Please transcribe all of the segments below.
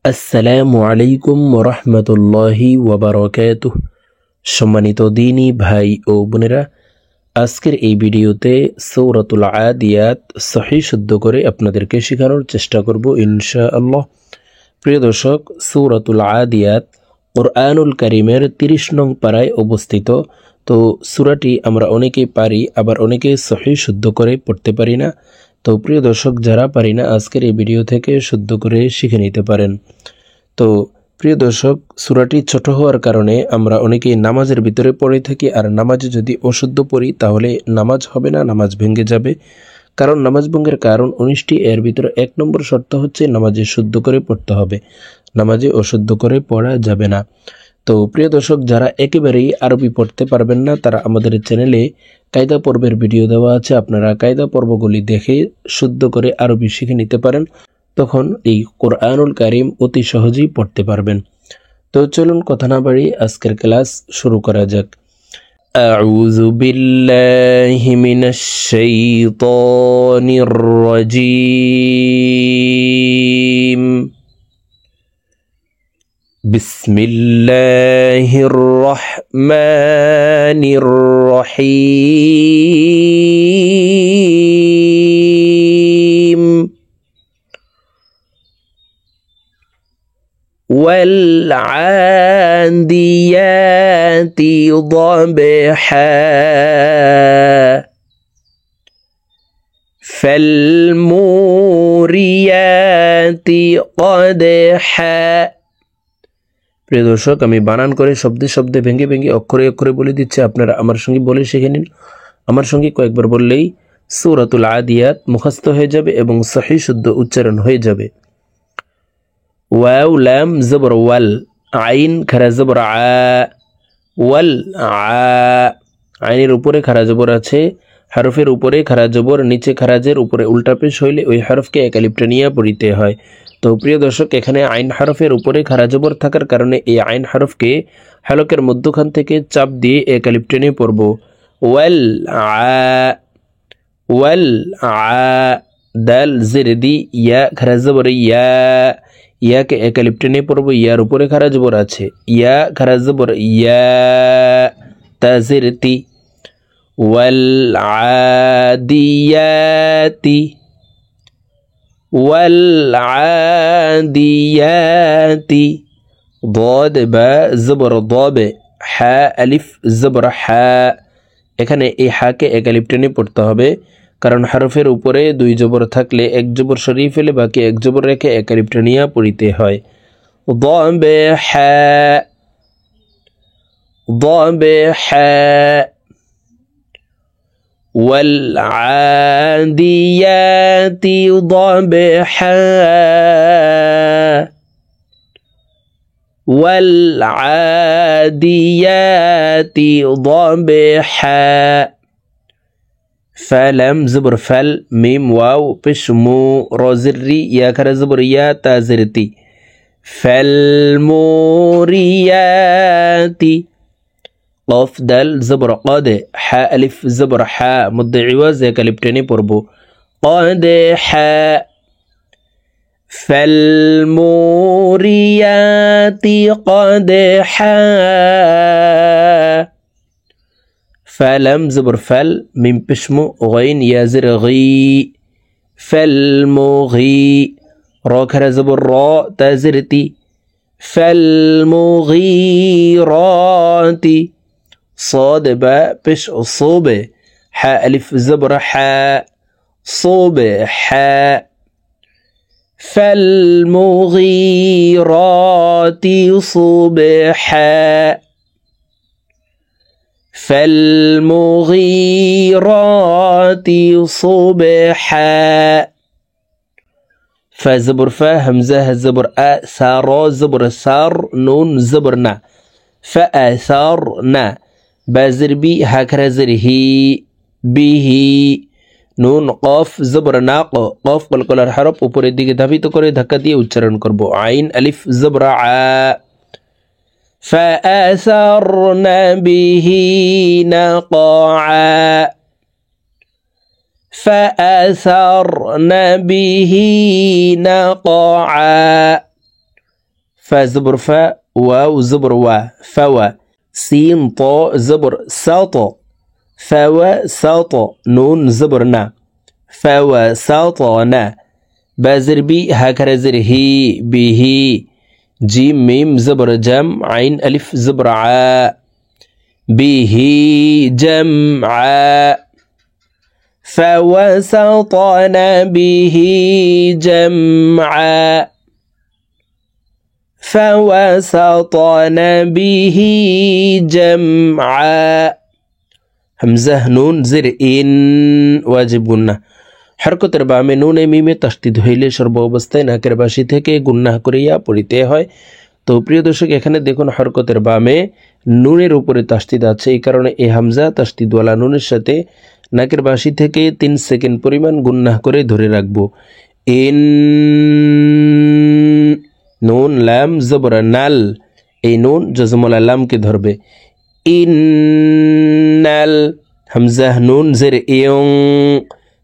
আসসালামু আলাইকুম ওরহমতুল্লাহি ওয়াবারাকাতুহ। সম্মানিত দিনী ভাই ও বোনেরা, আজকের এই ভিডিওতে সূরাতুল আদিয়াত সহিহ শুদ্ধ করে আপনাদেরকে শেখানোর চেষ্টা করব ইনশাআল্লাহ। প্রিয় দর্শক, সূরাতুল আদিয়াত কুরআনুল কারীমের 30 নং পারায় অবস্থিত। তো সূরাটি আমরা অনেকেই পারি, আবার অনেকে সহিহ শুদ্ধ করে পড়তে পারি না। তো প্রিয় দর্শক, যারা পারি না, আজকের এই ভিডিও থেকে শুদ্ধ করে শিখে নিতে পারেন। তো প্রিয় দর্শক, সূরাটি ছোট হওয়ার কারণে আমরা অনেকেই নামাজের ভিতরে পড়ে থাকি, আর নামাজে যদি অশুদ্ধ পড়ি তাহলে নামাজ হবে না, নামাজ ভেঙে যাবে। কারণ নামাজ ভঙ্গের কারণ 19টি, এর ভিতরে 1 নম্বর শর্ত হচ্ছে নামাজে শুদ্ধ করে পড়তে হবে, নামাজে অশুদ্ধ করে পড়া যাবে না। তো প্রিয় দর্শক, যারা একেবারেই আরবি পড়তে পারবেন না, তারা আমাদের চ্যানেলে কায়দা পর্বের ভিডিও দেওয়া আছে, আপনারা কায়দা পর্বগুলি দেখে শুদ্ধ করে আরবি শিখে নিতে পারেন। তখন এই কোরআনুল কারীম অতি সহজেই পড়তে পারবেন। তো চলুন কথা না বাড়ি আজকের ক্লাস শুরু করা যাক। আউযু বিল্লাহি মিনাশ শাইতানির রাজীম। বিসমিল্লাহির রহমানির রহিম। والعاديات ضبحا فالموريات قدحا। প্রিয় দর্শক, আমি বানান করে শব্দে শব্দে ভেঙে ভেঙে অক্ষরে অক্ষরে বলে দিচ্ছি, আপনারা আমার সঙ্গে বলে শিখে নিন। আমার সঙ্গে কয়েকবার বললেই সূরাতুল আদিয়াত মুখস্থ হয়ে যাবে এবং সহিহ শুদ্ধ উচ্চারণ হয়ে যাবে। ওয়াও লাম জবর ওয়াল, আইন খারা জবর আ, ওয়াল আ। আইনের উপরে খারা জবর আছে, হরফের উপরে খারা জবর, নিচে খারাজের উপরে উল্টা পেশ হইলে ওই হরফকে একালিপ্টানিয়া পড়িতে হয়। তো প্রিয় দর্শক, এখানে আইন হরফের উপরে খারা জবর থাকার কারণে এই আইন হরফকে হলকের মধ্যখান থেকে চাপ দিয়ে একালিপ্টানিয়া পড়ব। ওয়াল আ, ওয়াল আ। দাল জের দি, ইয়া খারা জবর ইয়া, ইয়াকে একালিপ্টানিয়া পড়ব, ইয়ার উপরে খারা জবর আছে, ইয়া খারা জবর ইয়া, তা জের তি। والعاديات والعاديات ضاد با زبر ضاب حا আলিফ জবর হা। এখানে এই হাকে একালিফ টেনে পড়তে হবে, কারণ হরফের উপরে 2 জবর থাকলে 1 জবর সরিয়ে ফেলে বাকি 1 জবর রেখে একালিফ টেনিয়া পড়িতে হয়। ضاب حا ضاب حا والعاديات ضبحا والعاديات ضبحا فلم زبر فل ميم واو بشمو روزري يا كرا زبر يا تازرتي فالموريات قاف دال زبر قاد حا ألف زبر حا مد عوض كالبتني بربو قاد حا فالموريات قدحا فلم زبر فل من بشمو غين يا زرغي فالمغي را كرا زبر را تازرتي فالمغيرات صاد باء بش صوب حاء ألف زبر حاء صوب حاء فالمغيرات صبحا فالمغيرات صبحا فزبر فا همزة زبر أ سار زبر سار نون زبرنا فأثرنا بازر بي هكذا زرهي به নুন কফ জবর নাক, কফ কলকলার হরফ উপরের দিকে ধাবিত করে ধাক্কা দিয়ে উচ্চারণ করব। আইন আলিফ জবর আ। فأثرن به نقعا فأثرن به نقعا ফা জবর ফা, ওয়াও জবর ওয়া, ফাওয়া। সিন ত জবর সাত, ফাওয়া সাত। নুন জবর না, ফাওয়া সাত না। বা জের বি, হা খারা জের হি, বিহি। জিম মিম জবর জাম, আইন আলিফ জবর আ, বিহি জাম আ। فوسطن به جمعا فوسطن به جمعا همزة نون زر إن واجب গুন্না হরকতের বামে নুনে মিমে তাসদিদ হইলে সর্ব অবস্থায় নাকের বাসি থেকে গুন্নাহ করিয়া পড়িতে হয়। তো প্রিয় দর্শক, এখানে দেখুন হরকতের বামে নুনের উপরে তাসদিদ আছে, এই কারণে এই হামজা তাসদিদওয়ালা নুনের সাথে নাকের বাসি থেকে 3 সেকেন্ড পরিমাণ গুন্নাহ করে ধরে রাখবো। ইন নুন লাম জবর নাল, এই নুন জজমুল লামকে ধরবে। ইন্নাল হামজা নুন জের ইয়ং,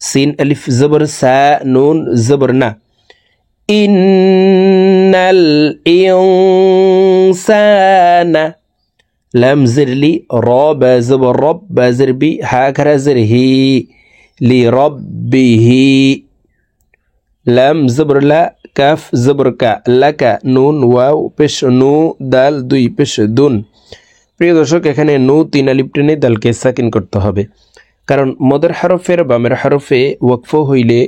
সিন আলিফ জবর সা, নুন জবর না। ইন্নাল ইনসানা লাম জের লি, র বা জবর রব, বা জের বি, হা খারা জের হি, লি রব্বিহি। লাম জবর লা, কাফ জবর কা, লাকা। নুন ওয়াও পেশ নু, দাল 2 পেশ দুন। প্রিয় দর্শক, এখানে নু 3 আলিফ টেনে দালকে সাকিন করতে হবে, কারণ মদের হরফের বামের হরফে ওয়াকফ হইলে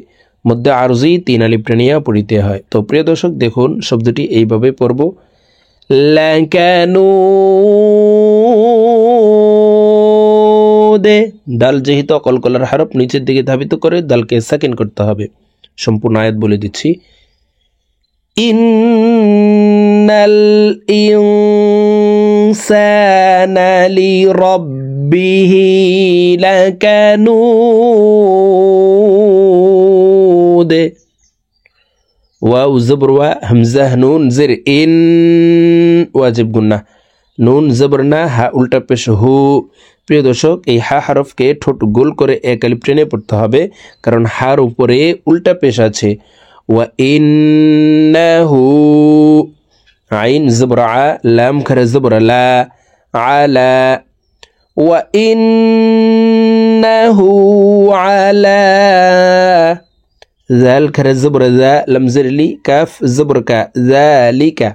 মধ্যে আরজি 3 আলিফ টেনিয়া পড়িতে হয়। তো প্রিয় দর্শক, দেখুন শব্দটি এইভাবে পড়ব। লাকানুদে, দাল যেহেতু কলকলার হরফ নিচের দিকে ধাবিত করে দালকে সাকিন করতে হবে। সম্পূর্ণ আয়াত বলে দিচ্ছি। ইন্নাল ইনসানা লিরাব্বিহি লাকানুদ। ওয়াও জবর ওয়া, হামজা নুন জের ইন ওয়াজিব গুন্না। নুন জবর না, হা উল্টা পেশ হু। প্রিয় দর্শক, এই হা হরফকে ঠোঁট গোল করে 1 আলিফ টেনে পড়তে হবে, কারণ হার উপরে উল্টা পেশ আছে। ওয়া ইন্নাহু, আইন জবর আ, লাম খারা জবর লা, আলা। ওয়া ইন্নাহু আলা, জাল খারা জবর জা, লাম জের লি, কাফ জবর কা, জালিকা।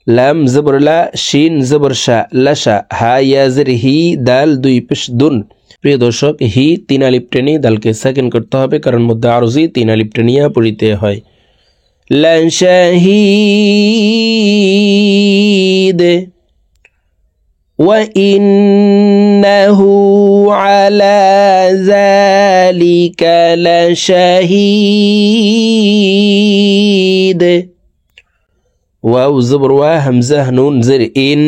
লাম জবর লা, শিন জবর শা, লাশা। হা ইয়া জের হি, দাল 2 পেশ দুন। প্রিয় দর্শক, হি 3 আলিফ টেনে দালকে সাকিন করতে হবে, কারণ মধ্যে আরজি 3 আলিফ টেনিয়া পড়িতে হয়। লাশাহিদ ওয়া ইন্নাহু আলা যালিকা লাশাহিদ। ওয়াও জবর ওয়া, হামজা নুন জের ইন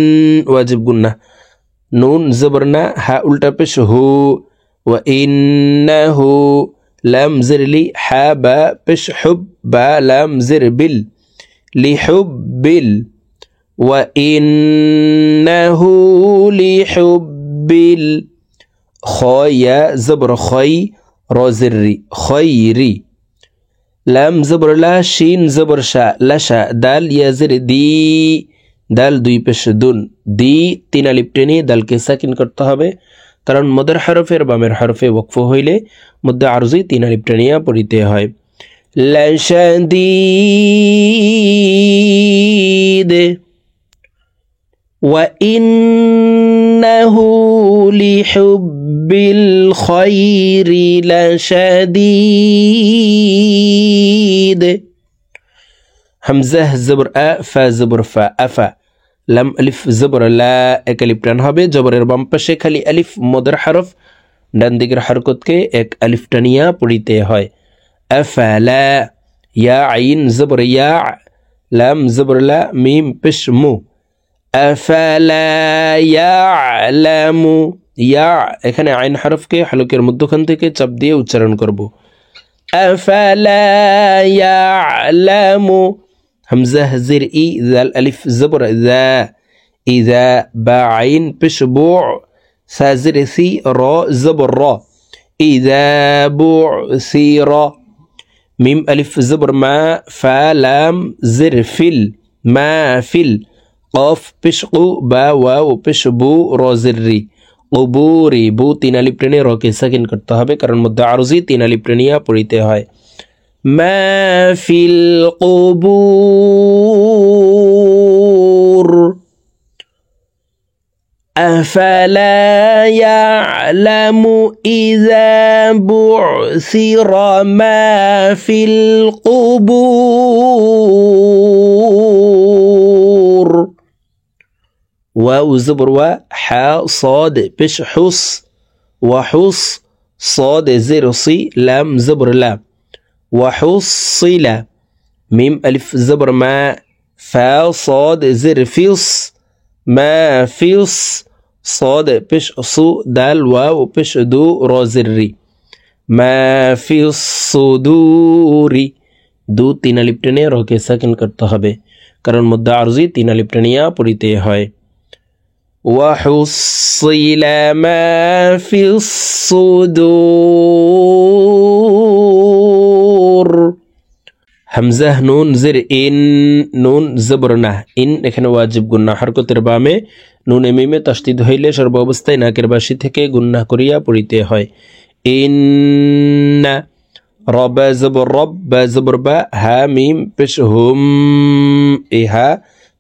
ওয়াজিব গুন্না। নুন জবর না, হা উল্টা পেশ হু। ওয়া ইন্নাহু, লাম জের লি, হা বা পেশ হুব, বা লাম জের বিল, লিহুব্বিল। ওয়া ইন্নাহু লিহুব্বিল। খয়া জবর খই, র জের রি, খয়রি। লাম জবর লা, শিন জবর শা, লাশা। দাল ইয়া জের দি, দাল 2 পেশ দুন। দি 3 আলিফ টেনে দালকে সাকিন করতে হবে, কারণ মদের হরফের বামের হরফে ওয়াকফ হইলে মধ্যে আরজি 3 আলিফ টেনিয়া পড়িতে হয়। লাশাদীদ ওয়া ইন্নাহু লিহুব্বিল খায়রি লাশাদীদ। হামজা জবর আ, ফা জবর ফা, আফা। লাম আলিফ জবর লা, 1 আলিফ টান হবে। জবরের বাম পাশে খালি আলিফ, মদের হরফ ডান দিকের হরকতকে 1 আলিফ টানিয়া পড়িতে হয়। আফালা, ইয়া আইন জবর ইয়া, লাম জবর লা, মিম পেশ মু। আফালা ইয়ালামু, ইয়া এখানে আইন হরফকে হলকের মধ্যখান থেকে চাপ দিয়ে উচ্চারণ করব। আফালা ইয়ালামু, হামজা জের ই, জাল আলিফ জবর জা, ইজা। বা আইন পেশ বু, সা জের সি, র জবর র, ইজা বুসিরা। মিম আলিফ জবর মা, ফা লাম জের ফিল, ما في قاف پیش قو با واو پیش بو روزری قبوری بو তিন আলিফ টেনে রকে সাকিন করতে হবে কারণ মধ্যে আরজি তিন আলিফ টেনিয়া পড়িতে হয় ما في القبور أفلا يعلم إذا بعثر ما في القبور واو زبر و حا صاد بش حص وحص صاد زر صي لام زبر لا وحصل ميم ألف زبر ما فا صاد زر فيص ما فيص صاد بش صو دال واو بش دو روزري ما في الصدور দু তিন আলিফ টেনে রকে সাকিন করতে হবে কারণ মধ্যে আরজি তিন আলিফ টেনিয়া পড়িতে হয় وحصل ما في الصدور হামজা নুন জের ইন নুন জবর না ইন এখানে ওয়াজিব গুন্না হরকতের বামে নুন মিমে তাসদিদ হইলে সর্ব অবস্থায় নাকের বাসি থেকে গুন্না করিয়া পড়িতে হয় ইন্না রব জবর রব বা জবর বা হা মিম পেশ হুম এই হা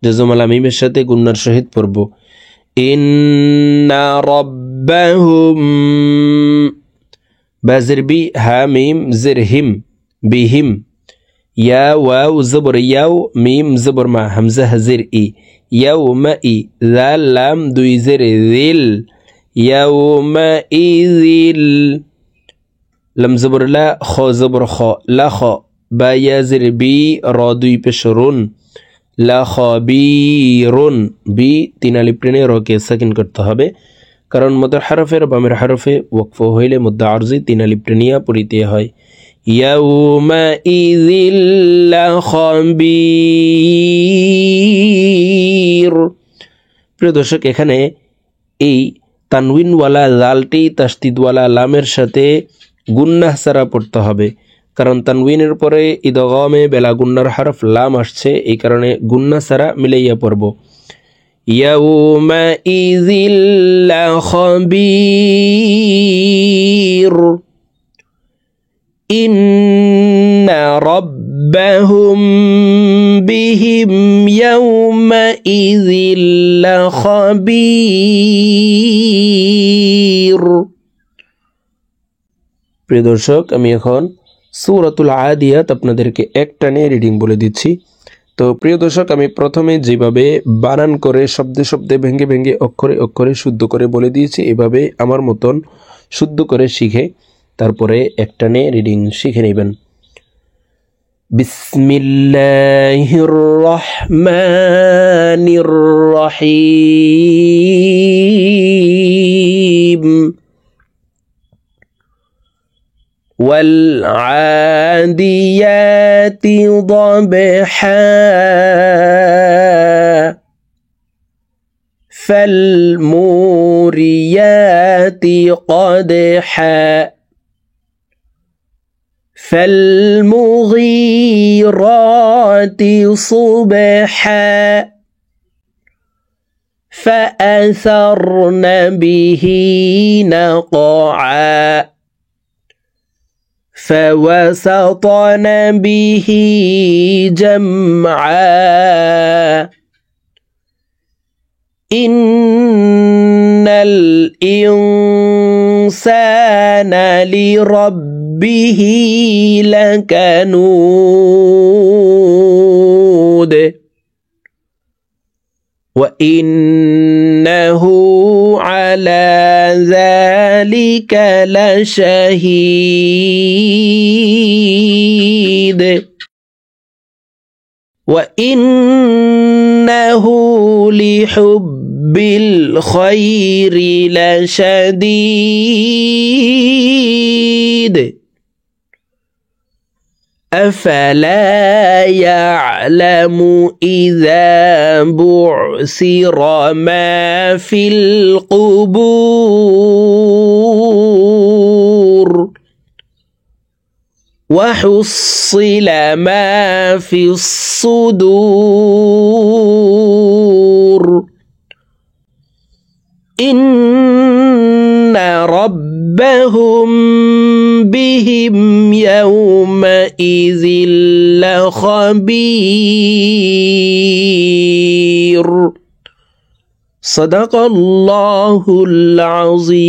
জজমালা মিমের সাথে গুন্নার সহিত পড়ব ইন্না রব্বাহুম বা জের বি হা মিম জের হিম বিহিম يا واو زبر ياو ميم زبر ما همزة زر إي يومئي ذا لام دوي زر ذل يومئذ لم زبر لا خو زبر خو لا خو با يا زر بي را دوي بشرون لا خبيرون بي তিন আলিফ টেনে রকে সাকিন করতে হবে কারণ মদের হরফের বামের হরফে ওয়াকফ হইলে মধ্যে আরজি তিন আলিফ টেনিয়া পড়িতে হয় يومئذ لخبير প্রিয় দর্শক এখানে এই তানউইনওয়ালা লালটি তাসদিদওয়ালা লামের সাথে গুন্নাহ ছাড়া পড়তে হবে কারণ তানউইনের পরে ইদগামে বেলা গুন্নার হরফ লাম আসছে এই কারণে গুন্নাহ ছাড়া মিলাইয়া পড়ব يومئذ لخبير إن ربهم بهم يومئذ لخبير প্রিয় দর্শক আমি এখন সূরাতুল আদিয়াত আপনাদেরকে এক টানে রিডিং বলে দিচ্ছি তো প্রিয় দর্শক আমি প্রথমে যেভাবে বানান করে শব্দে শব্দে ভেঙে ভেঙে অক্ষরে অক্ষরে শুদ্ধ করে বলে দিয়েছি এভাবে আমার মতন শুদ্ধ করে শিখে তারপরে একটানে রিডিং শিখে নেবেন বিসমিল্লাহির রহমানির রহিম ওয়াল আদিয়াতি দবহা ফালমুরিয়াতি কদহা فالمغيرات صبحا فأثرن به نقعا فوسطن به جمعا إن الإنسان لربه لكنود وإنه على ذلك لشهيد وإنه لحب الخير لشديد أفلا يعلم إذا بعثر ما في القبور وحصل ما في الصدور إن ربهم بهم يومئذ لخبير. صدق الله العظيم.